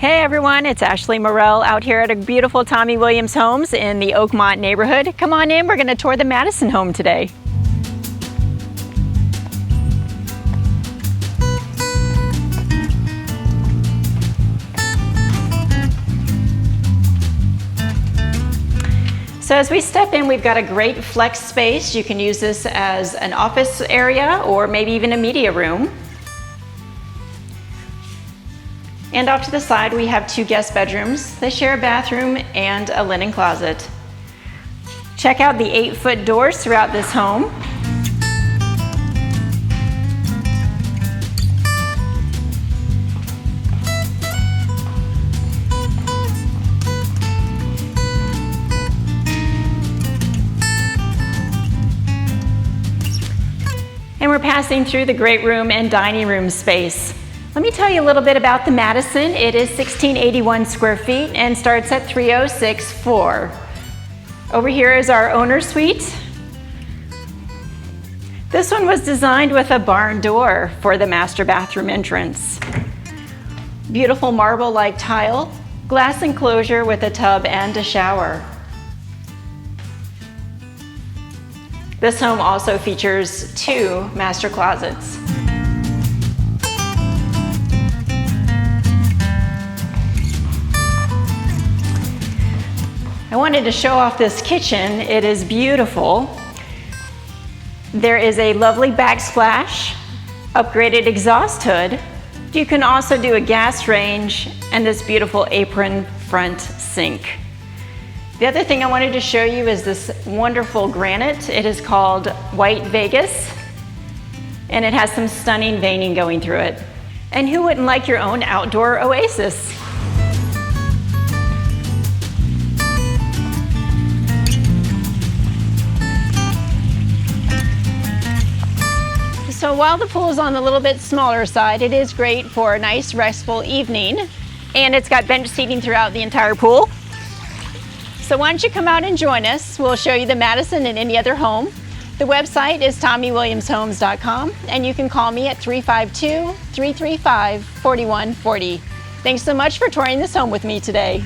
Hey everyone, it's Ashley Morell out here at a beautiful Tommy Williams Homes in the Oakmont neighborhood. Come on in, we're going to tour the Madison home today. So as we step in, we've got a great flex space. You can use this as an office area or maybe even a media room. And off to the side, we have 2 guest bedrooms. They share a bathroom and a linen closet. Check out the 8-foot doors throughout this home. And we're passing through the great room and dining room space. Let me tell you a little bit about the Madison. It is 1,681 square feet and starts at 3,064. Over here is our owner's suite. This one was designed with a barn door for the master bathroom entrance. Beautiful marble-like tile, glass enclosure with a tub and a shower. This home also features 2 master closets. I wanted to show off this kitchen. It is beautiful. There is a lovely backsplash, upgraded exhaust hood. You can also do a gas range and this beautiful apron front sink. The other thing I wanted to show you is this wonderful granite. It is called White Vegas, and it has some stunning veining going through it. And who wouldn't like your own outdoor oasis? So while the pool is on the little bit smaller side, it is great for a nice restful evening, and it's got bench seating throughout the entire pool. So why don't you come out and join us? We'll show you the Madison and any other home. The website is TommyWilliamsHomes.com, and you can call me at 352-335-4140. Thanks so much for touring this home with me today.